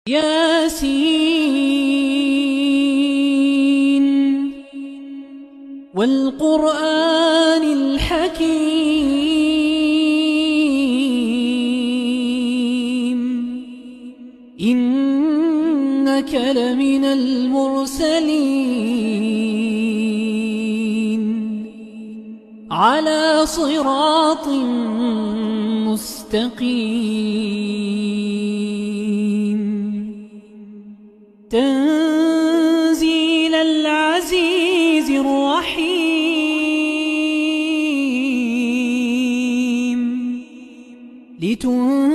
ياسين والقرآن الحكيم إنك لمن المرسلين على صراط مستقيم تنزيل العزيز الرحيم لتنذر